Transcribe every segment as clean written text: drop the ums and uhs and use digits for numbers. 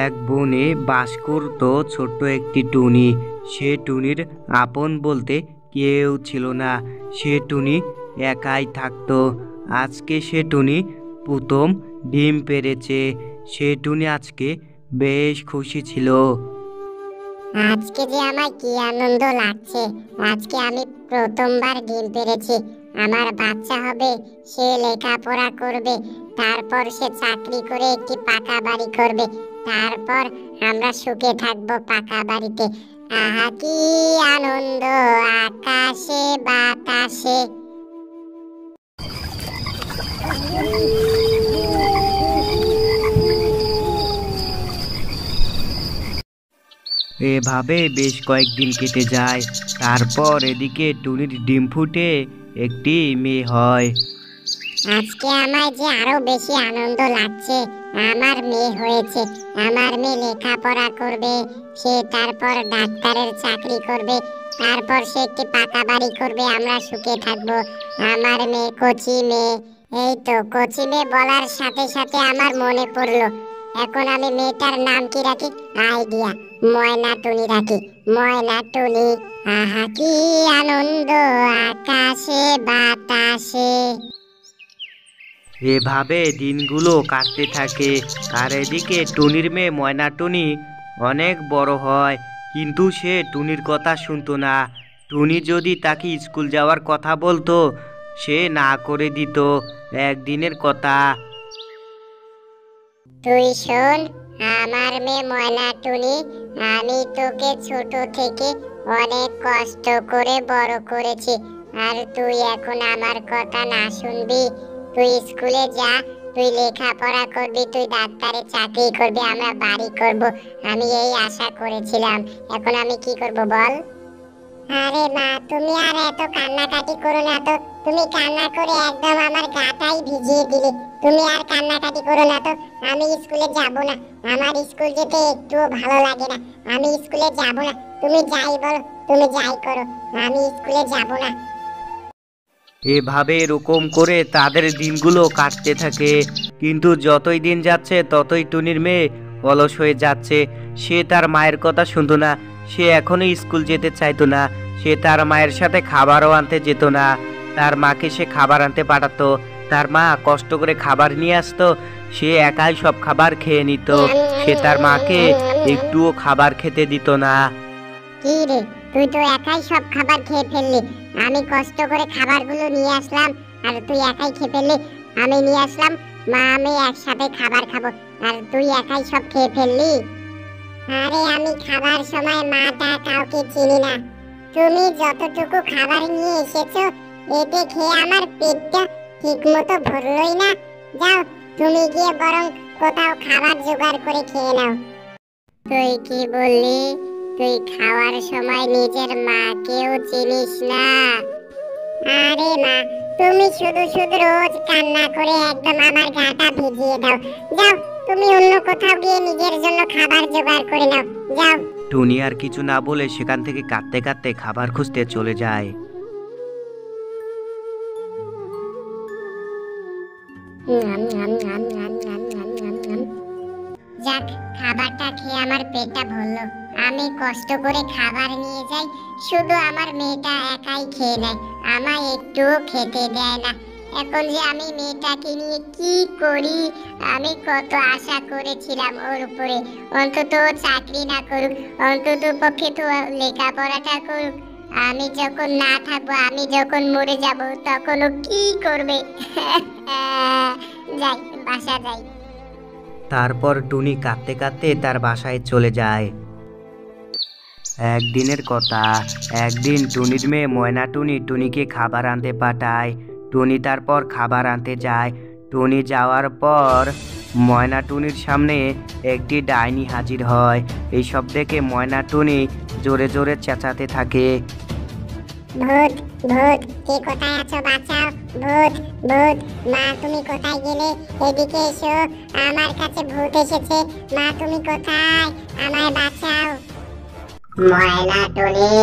এক বনে বাস করত ছোট্ট একটি টুনি। সে টুনির আপন বলতে কেউ ছিল না। সে টুনি একাই থাকতো। আজকে সে টুনি প্রথম ডিম পেড়েছে। সে টুনি আজকে বেশ খুশি ছিল। আজকে যে আমার কি আনন্দ লাগছে! আজকে আমি প্রথমবার ডিম পেড়েছি। আমার বাচ্চা হবে, সে লেখাপড়া করবে, তারপর সে চাকরি করে একটি পাকা বাড়ি করবে, তারপর আমরা সুখে থাকবো পাকা বাড়িতে। আহা কি আনন্দ আকাশে বাতাসে! এভাবে বেশ কয়েকদিন কেটে যায়। তারপর এদিকে টুনির ডিম ফুটে একটি মেয়ে হয়। আজকে আমার যে আরো বেশি আনন্দ লাগছে। আমার মেয়ে হয়েছে। আমার মেয়ে লেখাপড়া করবে, সে তারপর ডাক্তারের চাকরি করবে, তারপর সে একটি পাকা বাড়ি করবে, আমরা সুখে থাকবো। আমার মেয়ে কচি মেয়ে। এই তো কচি মেয়ে বলার সাথে সাথে আমার মনে পড়লো, এখন আমি মেয়েটার নাম কি রাখি? আইডিয়া, ময়না টুনি রাখি। ময়না টুনি। আহা কি আনন্দ আকাশে বাতাসে! এভাবে দিনগুলো কাটতে থাকে। আর এদিকে টুনির মেয়ে ময়না টুনি অনেক বড় হয়, কিন্তু সে টুনির কথা শুনতো না। টুনি যদি তাকে স্কুল যাওয়ার কথা বলতো, সে না করে দিত। একদিনের কথা। তুই শোন, আমার মেয়ে ময়না টুনি, আমি তোকে ছোট থেকে অনেক কষ্ট করে বড় করেছি, আর তুই এখন আমার কথা না শুনবি? তুই স্কুলে যা, তুই লেখাপড়া করবি, তুই ডাক্তারে চাকরি করবি, আমরা বাড়ি করব। আমি এই আশা করেছিলাম। এখন আমি কি করব বল? আরে মা, তুমি আর এত কান্নাকাটি করো না তো। তুমি কান্না করে একদম আমার গাটাই ভিজিয়ে দিলে। তুমি আর কান্নাকাটি করো না তো। আমি স্কুলে যাব না। আমার স্কুল যেতে একটুও ভালো লাগে না। আমি স্কুলে যাব না। তুমি যাই বলো, তুমি যাই করো, আমি স্কুলে যাব না। এভাবে এরকম করে তাদের দিনগুলো কাটতে থাকে। কিন্তু যতই দিন যাচ্ছে ততই টুনির মেয়ে অলস হয়ে যাচ্ছে। সে তার মায়ের কথা শুনতো না। সে এখনো স্কুল যেতে চাইতো না। সে তার মায়ের সাথে খাবারও আনতে যেত না। তার মাকে সে খাবার আনতে পাঠাতো। তার মা কষ্ট করে খাবার নিয়ে আসতো। সে একাই সব খাবার খেয়ে নিত। সে তার মাকে একটুও খাবার খেতে দিত না। কি রে, তুই তো একাই সব খাবার খেয়ে ফেললি। আমি কষ্ট করে খাবারগুলো নিয়ে আসলাম, আর তুই একাই খেয়ে ফেললি। আমি নিয়ে আসলাম, মা আমি একসাথে খাবার খাবো, আর তুই একাই সব খেয়ে ফেললি। আরে আমি খাবার সময় মাটা কাউকে চিনি না। তুমি যতটুকু খাবার নিয়ে এসেছো, এতে খেয়ে আমার পেটটা ঠিকমতো ভরলই না। যাও, তুমি গিয়ে বরং কোথাও খাবার জোগাড় করে খেয়ে নাও। তুই কি বললি? তুই খাওয়ার সময় নিজের মাকেও চিনিস না? আরে মা, তুমি শুধু শুধু রোজ কান্না করে একদম আমার গাটা ভিজিয়ে দাও। যাও, তুমি অন্য কোথাও গিয়ে নিজের জন্য খাবার জোগাড় করে নাও। যাও। টুনি আর কিছু না বলে সেখান থেকে কাঁদতে কাঁদতে খাবার খুঁজতে চলে যায়। যাক, খাবারটা খেয়ে আমার পেটটা ভরলো। আমি কষ্ট করে খাবার নিয়ে যাই, শুধু আমার মেয়েটা একাই খেয়ে নেয়, আমায় একটুও খেতে দেয় না। এখন যে আমি মেয়েটাকে নিয়ে কি করি? আমি কত আশা করেছিলাম ওর উপরে। অন্তত ও চাকরি না করুক, অন্তত পক্ষে তো লেখাপড়াটা করুক। আমি যখন না থাকবো, আমি যখন মরে যাব, তখন ও কি করবে? যাই, বাসা যাই। তারপর টুনি কাঁদতে কাঁদতে তার বাসায় চলে যায়। একদিনের কথা। একদিন টুনির মেয়ে ময়না টুনি টুনিকে খাবার আনতে পাঠায়। টুনি তারপর খাবার আনতে যায়। টুনি যাওয়ার পর ময়না টুনির সামনে একটি ডাইনি হাজির হয়। এইসব দেখে ময়না টুনি জোরে জোরে চেঁচাতে থাকে। ভূত, ভূত, কে কোথায় আছো? বাঁচাও! ভূত, ভূত, মা তুমি কোথায় গেলে? এদিকে এসো, আমার কাছে ভূত এসেছে। মা তুমি কোথায়? আমায় বাঁচাও। ময়না টুনি,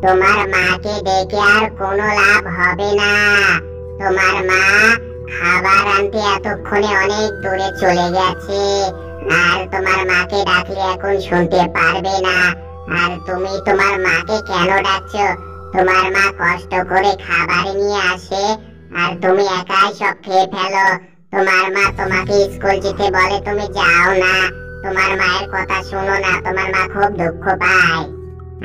তোমার মাকে ডেকে আর কোনো লাভ হবে না। তোমার মা খাবার আনতে এতক্ষণে অনেক দূরে চলে গেছে। আর তোমার মাকে ডাকলে এখন শুনতে পারবে না। আর তুমি তোমার মাকে কেন ডাকছো? তোমার মা কষ্ট করে খাবার নিয়ে আসে আর তুমি একাই সব খেয়ে ফেলো। তোমার মা তোমাকে স্কুল যেতে বলে, তুমি যাও না। তোমার মায়ের কথা শোনো না, তোমার মা খুব দুঃখ পায়।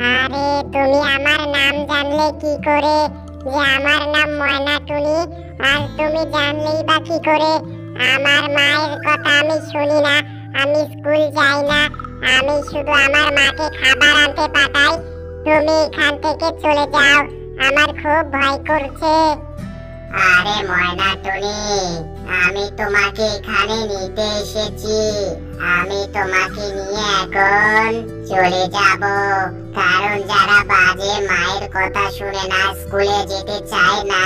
আরে তুমি আমার নাম জানলে কি করে যে আমার নাম ময়না টুনি? আর তুমি জানলেই বা কি করে? আমার মায়ের কথা আমি শুনি না, আমি স্কুল যাই না, আমি শুধু আমার মাকে খাবার আনতে পাঠাই। তুমি এখান থেকে চলে যাও, আমার খুব ভয় করছে। আরে ময়না টুনি, আমি তোমাকে এখানে নিতে এসেছি। আমি তোমাকে নিয়ে এখন চলে যাব, কারণ যারা বাজে মায়ের কথা শুনে না, স্কুলে যেতে চায় না,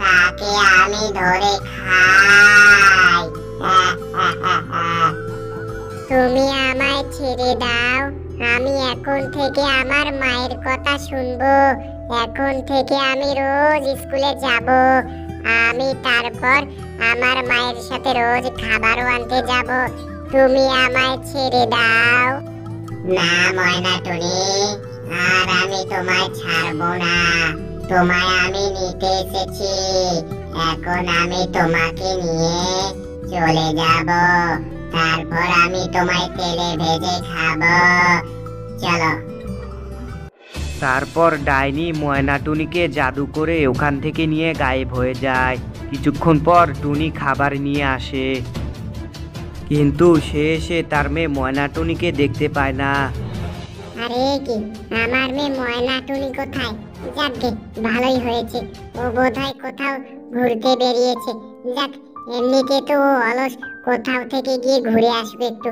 তাকে আমি ধরে খাই। তুমি আমায় ছেড়ে দাও, আমি এখন থেকে আমার মায়ের কথা শুনবো। এখন থেকে আমি রোজ স্কুলে যাব, আমি তারপর আমার মায়ের সাথে রোজ খাবারও আনতে যাব। তুমি আমায় ছেড়ে দাও। না ময়না টুনি, আর আমি তোমায় ছাড়বো না। তোমায় আমি নিতে এসেছি, এখন আমি তোমাকে নিয়ে চলে যাব, তারপর আমি তোমায় তেলে ভেজে খাবো। চলো। তারপর ডাইনি ময়না টুনিকে জাদু করে ওখান থেকে নিয়ে গায়েব হয়ে যায়। কিছুক্ষণ পর টুনি খাবার নিয়ে আসে, কিন্তু সে এসে তার মেয়ে ময়না টুনিকে দেখতে পায় না। আরে কি, আমার মেয়ে ময়না টুনি কোথায়? যাকগে, ভালোই হয়েছে, ও বোধহয় কোথাও ঘুরতে বেরিয়েছে। যাক, এমনিতে তো ও অলস, কোথাও থেকে গিয়ে ঘুরে আসবে একটু।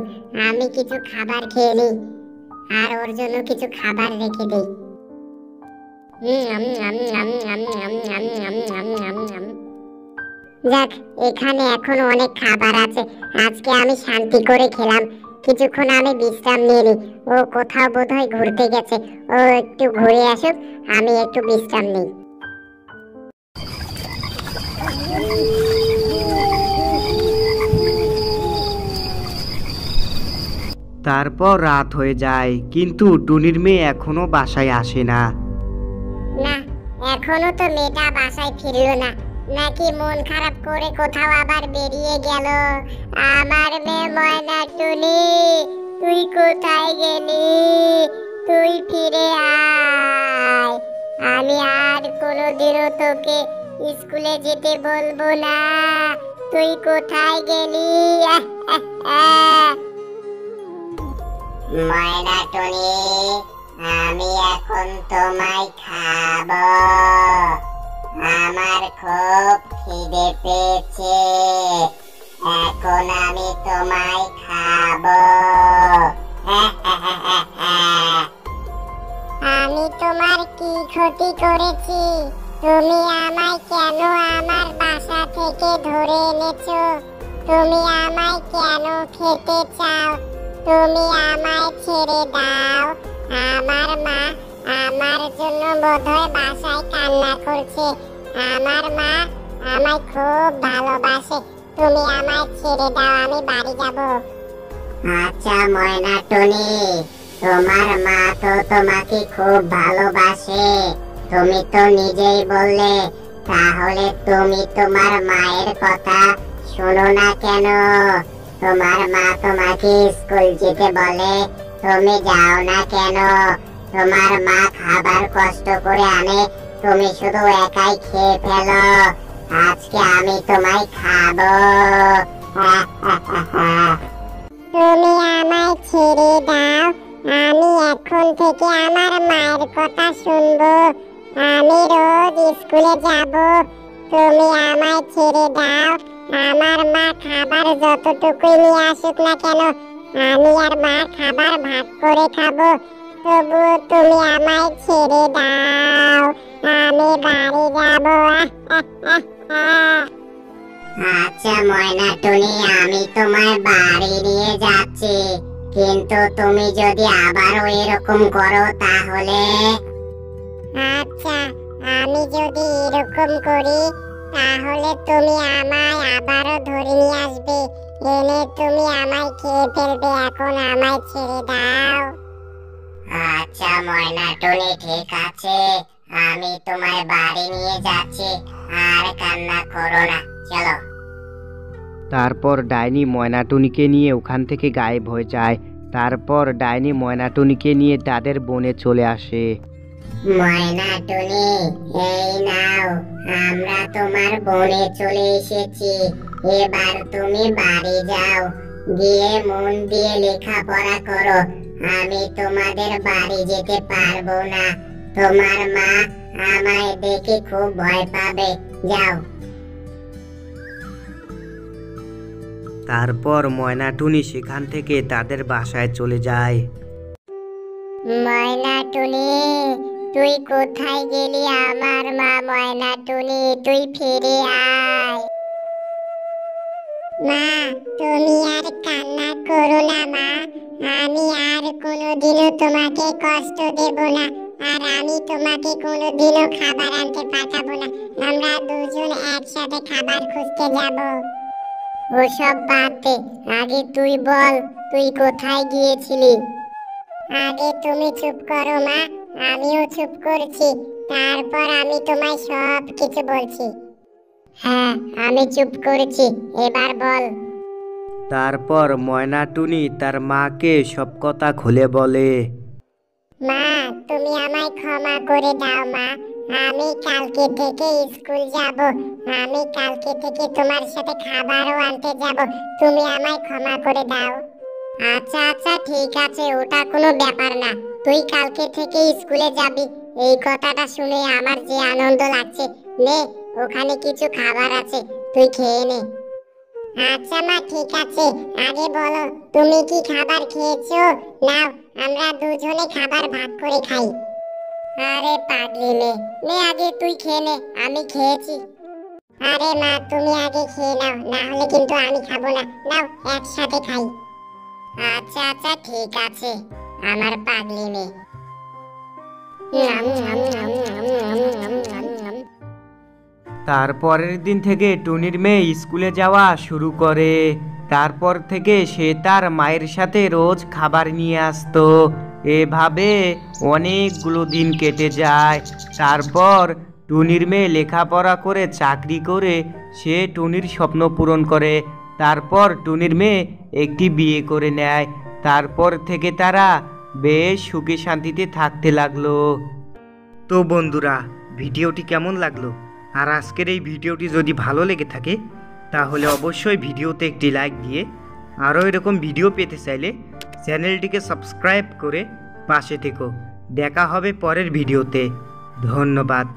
আমি কিছু খাবার খেয়ে নিই, আর ওর জন্য কিছু খাবার রেখে দিই। যাক, এখানে এখন অনেক খাবার আছে, আজকে আমি শান্তি করে খেলাম। কিছুক্ষণ আমি বিশ্রাম নিয়ে নিই। ও কোথাও বোধহয় ঘুরতে গেছে, ও একটু ঘুরে আসুক, আমি একটু বিশ্রাম নিই। তারপর রাত হয়ে যায়, কিন্তু টুনির মেয়ে এখনো বাসায় আসে না। না, এখনো তো মেয়েটা বাসায় ফিরলো না, নাকি মন খারাপ করে কোথাও আবার বেরিয়ে গেল? আমার মেয়ে ময়না টুনি, তুই কোথায় গেলি? তুই ফিরে আয়, আমি আর কোনোদিনও তোকে স্কুলে যেতে বলবো না। তুই কোথায় গেলি? ময়না টুনি, আমি এখন তোমায় খাবো, আমার খুব খিদে পেয়েছে, এখন আমি তোমায় খাবো। আমি তোমার কি ক্ষতি করেছি? তুমি আমায় কেন আমার বাসা থেকে ধরে এনেছো? তুমি আমায় কেন খেতে চাও? তুমি আমায় ছেড়ে দাও। আমার মা আমার জন্য বোধহয় বাসায় কান্না করছে। আমার মা আমায় খুব ভালোবাসে। তুমি আমায় ছেড়ে দাও, আমি বাড়ি যাব। আচ্ছা ময়না টুনি, তোমার মা তো তোমাকে খুব ভালোবাসে, তুমি তো নিজেই বললে, তাহলে তুমি তোমার মায়ের কথা শোনো না কেন? তোমার মা তোমাকে স্কুল যেতে বলে, তুমি যাও না কেন? তোমার মা খাবার কষ্ট করে আনে, তুমি শুধু একাই খেয়ে ফেলো। আজকে আমি তোমায় খাবো। তুমি আমায় ছেড়ে দাও, আমি এখন থেকে আমার মায়ের কথা শুনবো, আমি রোজ স্কুলে যাব। তুমি আমায় ছেড়ে দাও, আমার মা খাবার যতটুকুই নিয়ে আসুক না কেন, আমি আর মা খাবার ভাগ করে খাবো। তবুও তুমি আমায় ছেড়ে দাও, আমি বাড়ি যাব। আচ্ছা ময়না টুনি, আমি তোমায় বাড়ি নিয়ে যাচ্ছি, কিন্তু তুমি যদি আবারও এরকম করো তাহলে? আচ্ছা, আমি যদি এরকম করি তাহলে তুমি আমায় আবারও ধরে নিয়ে আসবে, এনে তুমি আমায় খেয়ে ফেলবে, এখন আমায় ছেড়ে দাও। আচ্ছা ময়না টুনি, ঠিক আছে, আমি তোমায় বাড়ি নিয়ে যাচ্ছি, আর কান্না করো না, চলো। তারপর ডাইনি ময়নাটুনিকে নিয়ে ওখান থেকে গায়েব হয়ে যায়। তারপর ডাইনি ময়নাটুনিকে নিয়ে তাদের বনে চলে আসে। ময়না টুনি, এই নাও, আমরা তোমার বনে চলে এসেছি। এবার তুমি বাড়ি যাও, গিয়ে মন দিয়ে লেখাপড়া করো। আমি তোমাদের বাড়ি যেতে পারবো না, তোমার মা আমায় দেখে খুব ভয় পাবে, যাও। তারপর ময়নাটুনি সেখান থেকে তাদের বাসায় চলে যায়। ময়না টুনি, তুই কোথায় গেলি আমার মা? ময়না টুনি, তুই ফিরে আয়। মা, তুমি আর কান্না করো না মা, আমি আর কোনোদিনও তোমাকে কষ্ট দেব না, আর আমি তোমাকে কোনোদিনও খাবার আনতে পাঠাবো না। আমরা দুজন একসাথে খাবার খুঁজতে যাব। ওসব বাদ দে, আগে তুই বল, তুই কোথায় গিয়েছিলি? আগে তুমি চুপ করো মা, আমিও চুপ করছি, তারপর আমি তোমায় সব কিছু বলছি। হ্যাঁ, আমি চুপ করেছি, এবার বল। তারপর ময়নাটুনি তার মাকে সব কথা খুলে বলে। মা, তুমি আমায় ক্ষমা করে দাও মা, আমি কালকে থেকে স্কুল যাব, আমি কালকে থেকে তোমার সাথে খাবারও আনতে যাব, তুমি আমায় ক্ষমা করে দাও। আচ্ছা আচ্ছা, ঠিক আছে, ওটা কোনো ব্যাপার না, তুই কালকে থেকে স্কুলে যাবি। এই কথাটা শুনে আমার যে আনন্দ লাগছে, নে, ওখানে কিছু খাবার আছে, তুই খেয়ে নে। আচ্ছা মা, ঠিক আছে, আগে বলো, তুমি কি খাবার খেয়েছো? নাও, আমরা দুজনে খাবার ভাগ করে খাই। আরে পাগলি মেয়ে, নে আগে তুই খেয়ে নে, আমি খেয়েছি। আরে মা, তুমি আগে খেয়ে নাও, না হলে কিন্তু আমি খাবো না, নাও একসাথে খাই। আচ্ছা আচ্ছা, ঠিক আছে, আমার পাগলি মেয়ে। তারপরের দিন থেকে টুনির মেয়ে স্কুলে যাওয়া শুরু করে। তারপর থেকে সে তার মায়ের সাথে রোজ খাবার নিয়ে আসতো। এভাবে অনেকগুলো দিন কেটে যায়। তারপর টুনির মেয়ে লেখাপড়া করে চাকরি করে সে টুনির স্বপ্ন পূরণ করে। তারপর টুনির মেয়ে একটি বিয়ে করে নেয়। তারপর থেকে তারা বেশ সুখে শান্তিতে থাকতে লাগলো। তো বন্ধুরা, ভিডিওটি কেমন লাগলো? আর আজকের এই ভিডিওটি যদি ভালো লেগে থাকে তাহলে অবশ্যই ভিডিওতে একটি লাইক দিয়ে আরও এরকম ভিডিও পেতে চাইলে চ্যানেলটিকে সাবস্ক্রাইব করে পাশে থেকো। দেখা হবে পরের ভিডিওতে। ধন্যবাদ।